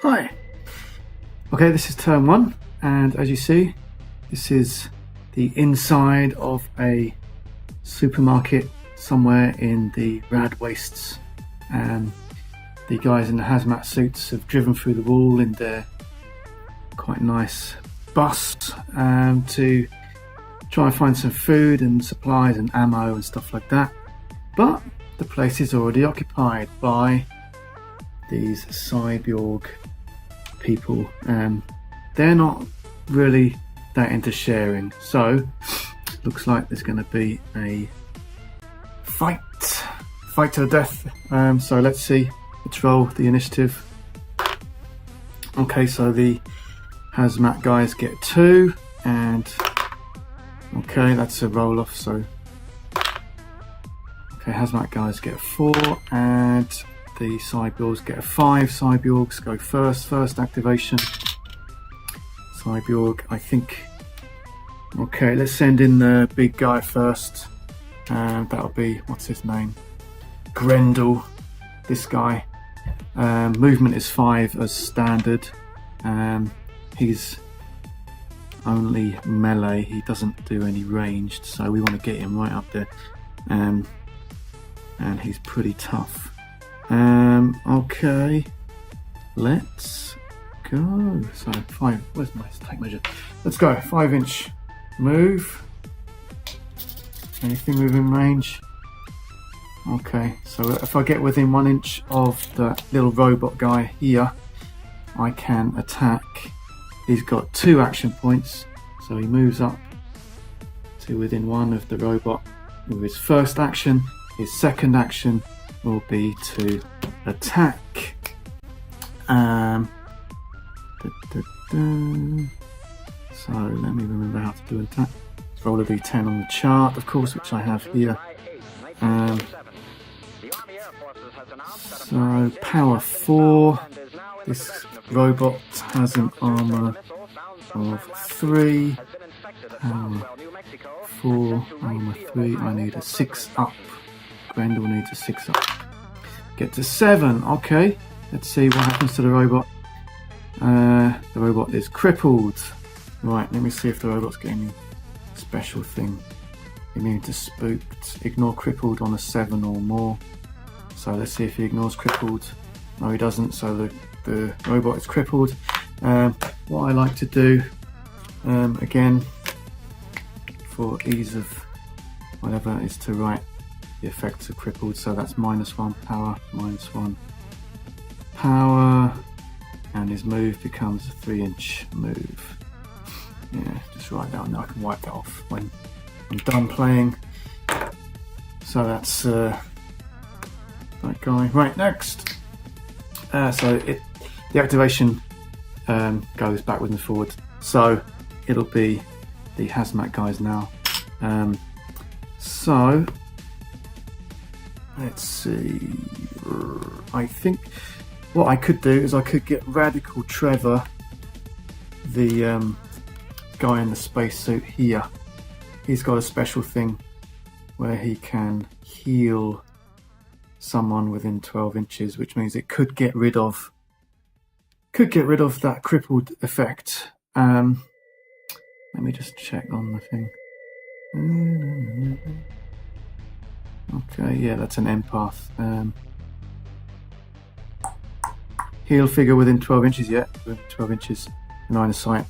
Hi. Okay, this is turn one, and as you see, this is the inside of a supermarket somewhere in the Rad Wastes. The guys in the hazmat suits have driven through the wall in their quite nice bus to try and find some food and supplies and ammo and stuff like that. But the place is already occupied by these cyborg people. They're not really that into sharing, so looks like there's going to be a fight to the death. So let's see, let's roll the initiative. Okay, so the hazmat guys get 2, and okay, that's a roll off. So okay, hazmat guys get 4, and the cyborgs get a 5. Cyborgs go first activation. Cyborg, I think. Okay, let's send in the big guy first. That'll be, what's his name? Grendel. This guy. Movement is 5 as standard. He's only melee. He doesn't do any ranged, so we want to get him right up there. And he's pretty tough. Okay, let's go. So 5, where's my tape measure? Let's go, 5-inch move. Anything within range? Okay, so if I get within 1 inch of the little robot guy here, I can attack. He's got 2 action points, so he moves up to within 1 of the robot with his first action. His second action will be to attack. So let me remember how to do an attack. Let's roll a d10 on the chart, of course, which I have here. So power 4. This robot has an armor of 3. Power 4, armor 3. I need a 6 up. Grendel needs a 6 up. Get to 7. Okay, let's see what happens to the robot. The robot is crippled. Right, let me see if the robot's getting any special thing. Immune to spooked. Ignore crippled on a 7 or more. So let's see if he ignores crippled. No, he doesn't, so the robot is crippled. What I like to do, again, for ease of whatever, is to write the effects of crippled. So that's -1 power, -1 power, and his move becomes a 3-inch move. Yeah, just write that on there. I can wipe that off when I'm done playing. So that's that guy. Right, next. So the activation goes backward and forward. So it'll be the hazmat guys now. So let's see. I think what I could do is I could get Radical Trevor, the guy in the spacesuit here. He's got a special thing where he can heal someone within 12 inches, which means it could get rid of that crippled effect. Let me just check on the thing. Okay, yeah, that's an empath. Heal figure within 12 inches, yeah, within 12 inches, line of sight.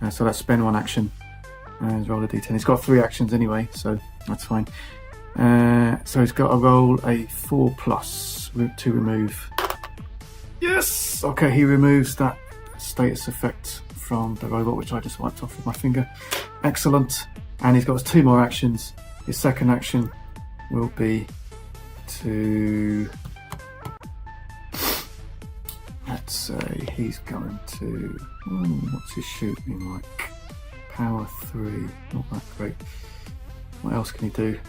So let's spend 1 action and roll a d10. He's got 3 actions anyway, so that's fine. So he's got to roll a 4+ to remove. Yes! Okay, he removes that status effect from the robot, which I just wiped off with my finger. Excellent. And he's got 2 more actions. His second action will be to, let's say he's going to, what's his shooting like? Power 3, not that great. What else can he do?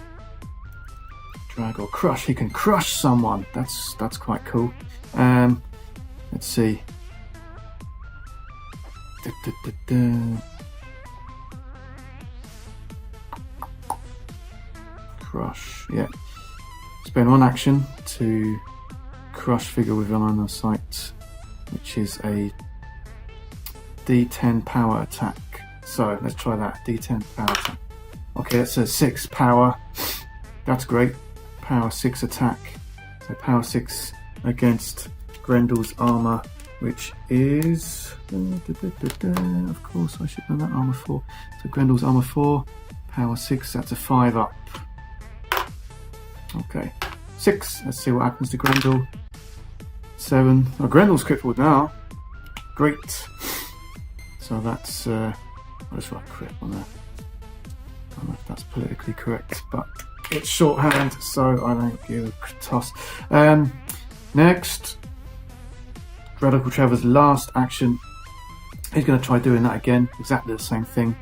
Drag or crush. He can crush someone. That's quite cool. Let's see. Crush. Yeah. Spend 1 action to crush figure with line of sight which is a D10 power attack. So let's try that, D10 power attack. Okay, that's a 6 power. That's great. Power 6 attack. So power 6 against Grendel's armor, which is... of course, I should know that. Armor 4. So Grendel's armor 4, power 6, that's a 5 up. Okay. 6. Let's see what happens to Grendel. 7. Oh, Grendel's crippled now. Great. So that's... I'll just write crit on there. I don't know if that's politically correct, but it's shorthand, so I don't give a toss. Next, Radical Trevor's last action. He's going to try doing that again, exactly the same thing.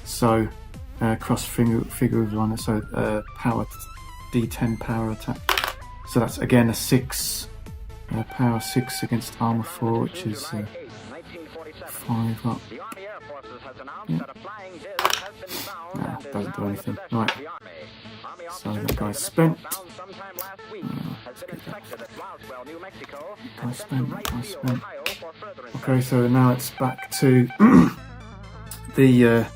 So, cross figure of line, so power D10 power attack. So that's again a 6, power 6 against armor 4, which is 5 up. Yeah. Nah, doesn't do anything. Right. So that guy's spent. I spent. Okay, so now it's back to the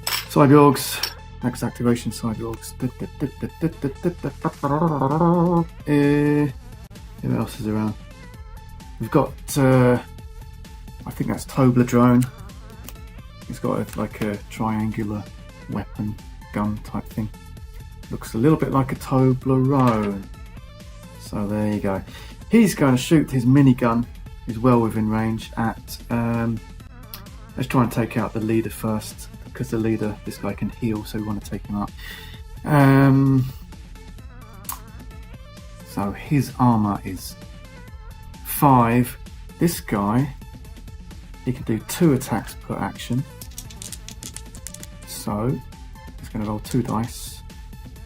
Cyborgs. Next activation, Cyborgs. Who else is around? We've got, I think that's Toblerone. He's got like a triangular weapon gun type thing. Looks a little bit like a Toblerone. So there you go. He's going to shoot his minigun. He's well within range at... let's try and take out the leader first, because the leader, this guy can heal, so we want to take him out. So his armor is 5. This guy, he can do 2 attacks per action. So he's going to roll 2 dice.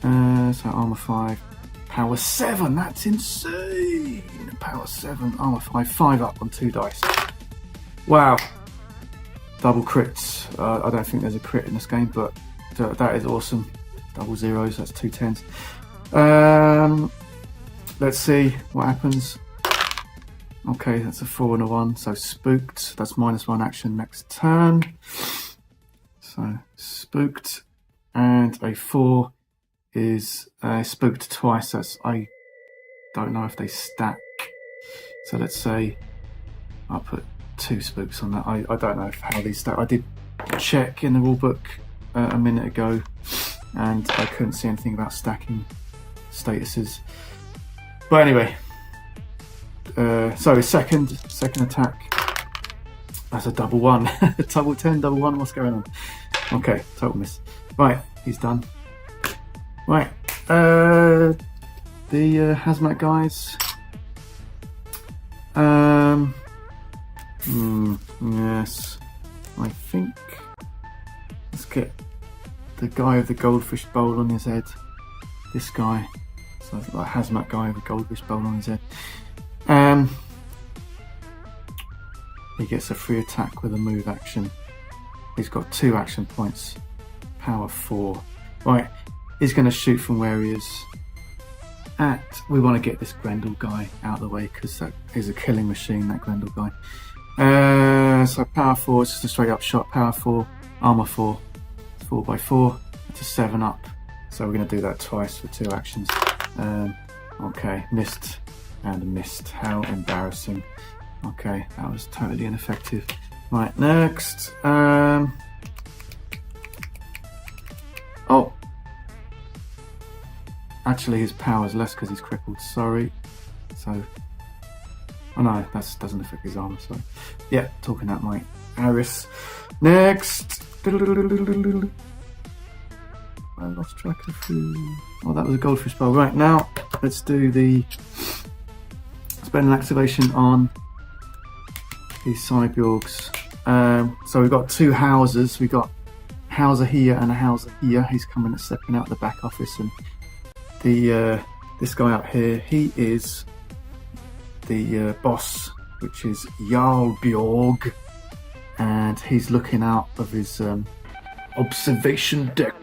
So armor 5, power 7. That's insane. Power 7, armor 5, 5 up on 2 dice. Wow. Double crits. I don't think there's a crit in this game, but that is awesome. Double zeros. That's 2 10s. Let's see what happens. Okay, that's a 4 and a 1. So spooked. That's -1 action next turn. So spooked, and a 4 is spooked twice. That's, I don't know if they stack. So let's say I'll put 2 spooks on that. I don't know how these stack. I did check in the rulebook a minute ago, and I couldn't see anything about stacking statuses. But anyway, so his second attack. That's a double 1. Double 10, double 1. What's going on? Okay, total miss. Right, he's done. Right, the hazmat guys. Yes, I think let's get the guy with the goldfish bowl on his head. This guy, so it's like a hazmat guy with a goldfish bowl on his head. He gets a free attack with a move action. He's got 2 action points, power 4. Right, he's going to shoot from where he is at. We want to get this Grendel guy out of the way, because that is a killing machine, that Grendel guy. So power 4 is just a straight up shot. Power 4, armor 4, 4x4. That's a 7 up. So we're going to do that twice for 2 actions. Okay, missed and missed. How embarrassing. Okay, that was totally ineffective. Right, next. Oh. Actually, his power is less because he's crippled. Sorry. So. Oh no, that doesn't affect his armor. Sorry. Yeah, talking out my Aris. Next. I lost track of who. Oh, that was a goldfish bowl. Right, now let's do the. Spend an activation on these Cyborgs. So we've got 2 houses. We've got Hauser here and a Hauser here. He's coming and stepping out of the back office, and the this guy up here, he is the boss, which is Jarl Bjorg, and he's looking out of his observation deck.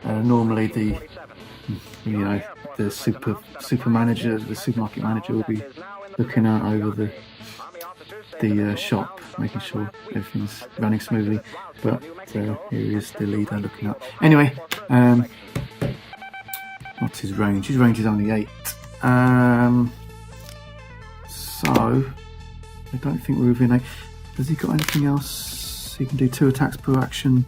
Normally the super manager, the supermarket manager, will be looking out over the shop, making sure everything's running smoothly. But here is the leader looking up. Anyway, what's his range? His range is only 8. So I don't think we're within 8. Has he got anything else? He can do 2 attacks per action.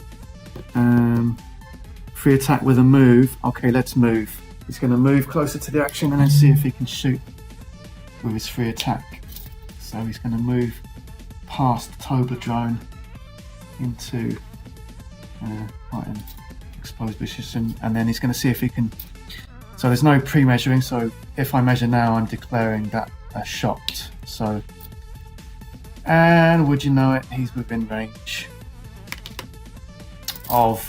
3 attack with a move. Okay, let's move. He's going to move closer to the action and then see if he can shoot with his 3 attack. So he's going to move past the Tobler drone into quite an exposed position, and then he's going to see if he can. So there's no pre-measuring, so if I measure now, I'm declaring that a shot. So, and would you know it, he's within range of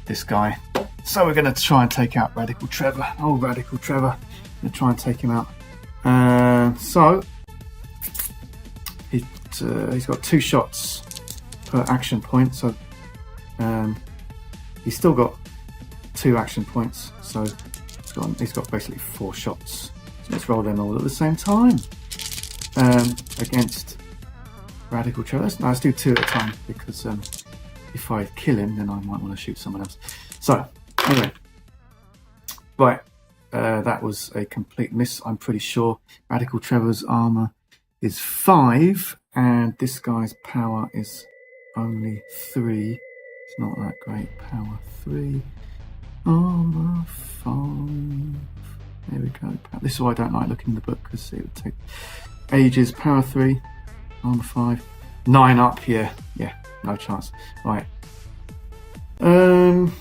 this guy. So we're going to try and take out Radical Trevor. Oh, Radical Trevor. We're going to try and take him out. So he's got 2 shots per action point. So he's still got 2 action points. So he's got basically 4 shots. So let's roll them all at the same time against Radical Trevor. Let's do 2 at a time, because if I kill him, then I might want to shoot someone else. So anyway, right, that was a complete miss, I'm pretty sure. Radical Trevor's armor is 5, and this guy's power is only 3. It's not that great. Power 3, armor 5. There we go. This is why I don't like looking in the book, because it would take ages. Power 3, armor 5, 9 up. Yeah, no chance. Right. Can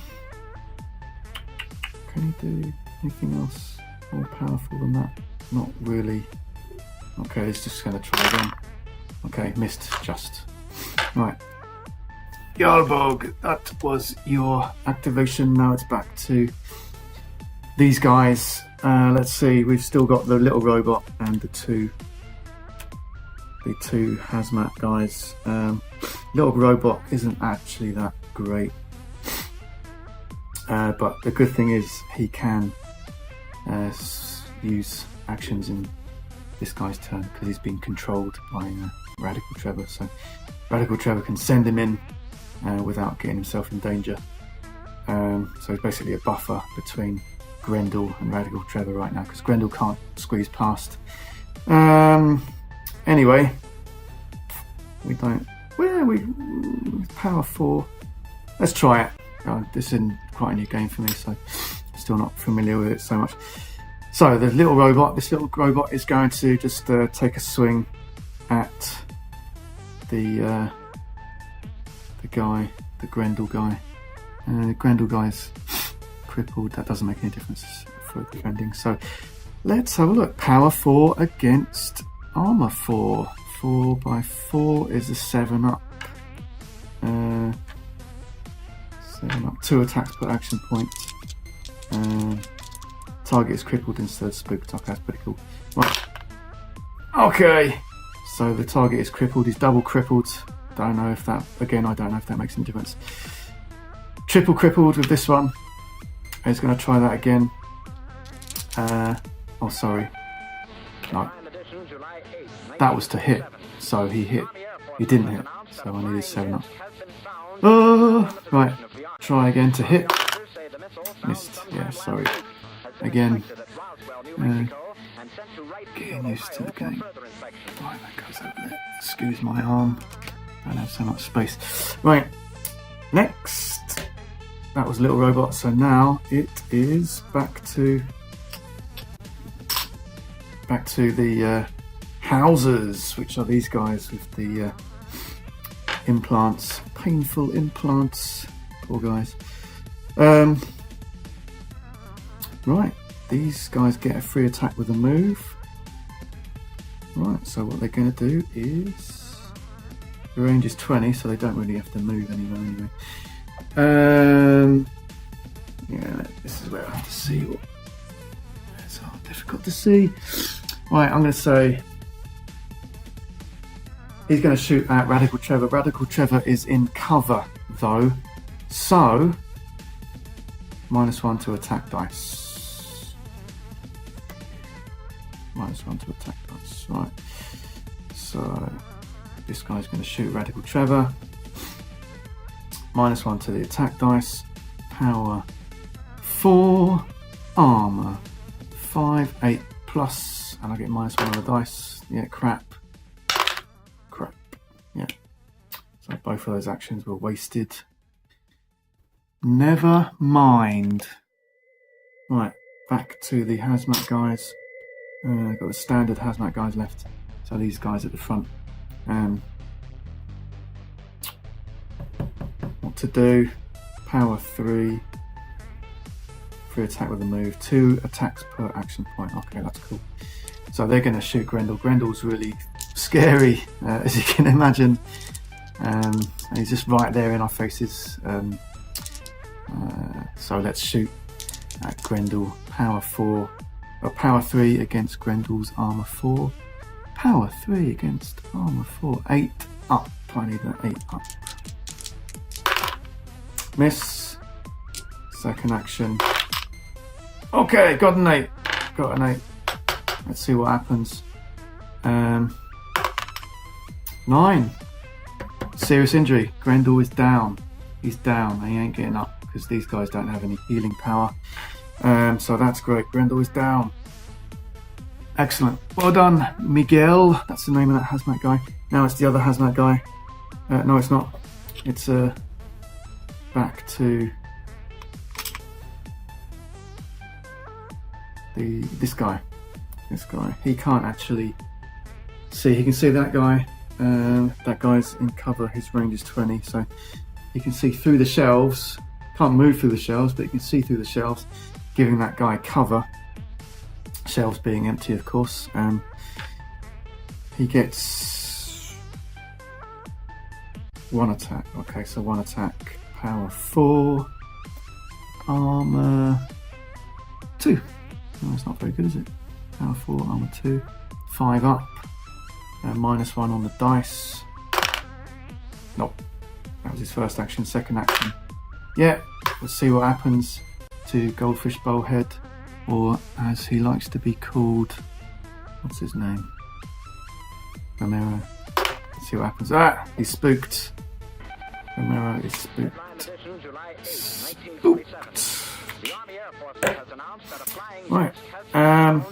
he do anything else more powerful than that? Not really. Okay, it's just going to try again. Okay, missed just. Right. Jarlbog, that was your activation. Now it's back to these guys. Let's see, we've still got the little robot and the two hazmat guys. Little robot isn't actually that great. But the good thing is he can use actions in this guy's turn, because he's been controlled by Radical Trevor. So Radical Trevor can send him in without getting himself in danger. So he's basically a buffer between Grendel and Radical Trevor right now, because Grendel can't squeeze past. Anyway, we don't. Power 4. Let's try it. This isn't quite a new game for me, so I'm still not familiar with it so much. So the little robot, this little robot is going to just take a swing at the guy, the Grendel guy. The Grendel guy's crippled. That doesn't make any difference for defending. So let's have a look. Power 4 against armor 4. 4 by 4 is a 7 up. 7 up. 2 attacks per action point. Target is crippled instead of spooked. Okay, that's pretty cool. Right. Okay. So the target is crippled. He's double crippled. Don't know if that. Again, I don't know if that makes any difference. Triple crippled with this one. He's going to try that again. Oh, sorry. No. That was to hit. So he hit. He didn't hit. So I needed 7 up. Oh, right. Try again to hit. Missed. Yeah, sorry. Again. Getting used to the game. Right, that goes over there. Excuse my arm. I don't have so much space. Right. Next. That was Little Robot. So now it is back to the Housers, which are these guys with the implants. Painful implants. Poor guys. Right, these guys get a free attack with a move. Right, so what they're going to do is, the range is 20, so they don't really have to move anywhere anyway. Yeah, this is where I have to see what. It's difficult to see. Right, I'm going to say he's going to shoot at Radical Trevor. Radical Trevor is in cover though, so -1 to attack dice. -1 to attack dice. Right. So this guy's going to shoot Radical Trevor. -1 to the attack dice. Power 4. Armor 5, 8 plus, and I get -1 on the dice. Yeah, crap. Yeah. So both of those actions were wasted. Never mind. Right, back to the hazmat guys. Got the standard hazmat guys left. So these guys at the front. What to do? Power 3. Free attack with a move. 2 attacks per action point. Okay, that's cool. So they're going to shoot Grendel. Grendel's really scary, as you can imagine. And he's just right there in our faces. So let's shoot at Grendel. Power 4. Or Power 3 against Grendel's armor 4. Power 3 against armor 4. 8 up. I need an 8 up. Miss. Second action. Okay, got an 8. Got an 8. Let's see what happens. 9. Serious injury. Grendel is down. He's down. He ain't getting up because these guys don't have any healing power. So that's great. Grendel is down. Excellent. Well done, Miguel. That's the name of that hazmat guy. Now it's the other hazmat guy. No, it's not. It's back to this guy. He can't actually see. He can see that guy. That guy's in cover. His range is 20, so he can see through the shelves. Can't move through the shelves, but he can see through the shelves, giving that guy cover. Shelves being empty, of course. He gets 1 attack. Okay, so 1 attack. Power 4. Armor 2. No, that's not very good, is it? Power 4, armor 2. 5 up. -1 on the dice. Nope. That was his first action. Second action. Yeah, let's see what happens to Goldfish Bowhead, or as he likes to be called, what's his name? Romero. Let's see what happens. Ah, he's spooked. Romero is spooked. Spooked. Right. Yeah,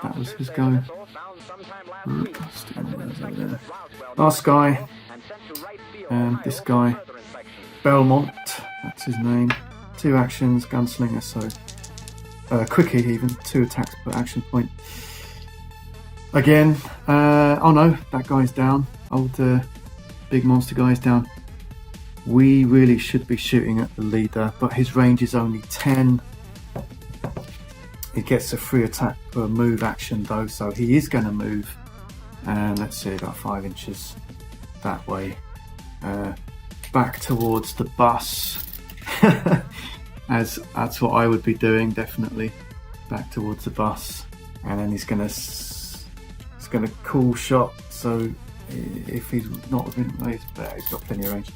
that was his go. Last guy. This guy. Belmont. That's his name. 2 actions. Gunslinger. So quick hit even. 2 attacks per action point. Again. Oh no, that guy's down. Old big monster guy's down. We really should be shooting at the leader, but his range is only 10. He gets a free attack per move action though, so he is going to move. And let's see, about 5 inches that way. Back towards the bus. As that's what I would be doing, definitely. Back towards the bus. And then he's going to cool shot, so if he's not within, he's got plenty of range.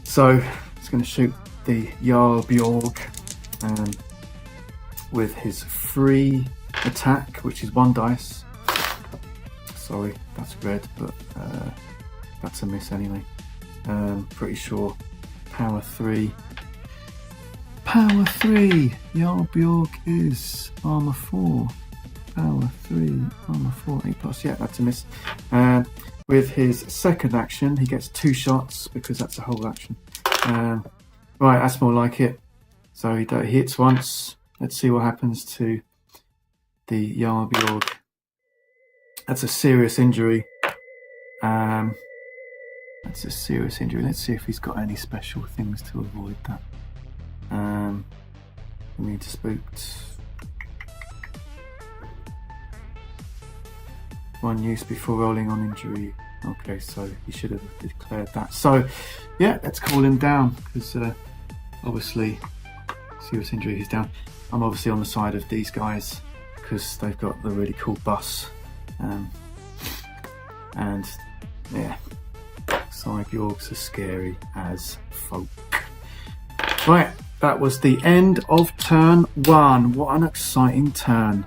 So he's going to shoot the Jarlbjorg with his free attack, which is 1 dice. Sorry, that's red, but that's a miss anyway. Pretty sure power 3. Power 3. Jarlbjorg is armor 4. Power 3, armor 4, 8 plus. Yeah, that's a miss. With his second action, he gets 2 shots because that's a whole action. Right, that's more like it. So he hits once. Let's see what happens to the Jarlbjorg. That's a serious injury. That's a serious injury. Let's see if he's got any special things to avoid that. We need to spooked. 1 use before rolling on injury. Okay, so he should have declared that. So, yeah, let's call him down because obviously, serious injury, he's down. I'm obviously on the side of these guys because they've got the really cool bus. And yeah, Jarlbjorgs are scary as folk. Right, that was the end of turn 1. What an exciting turn.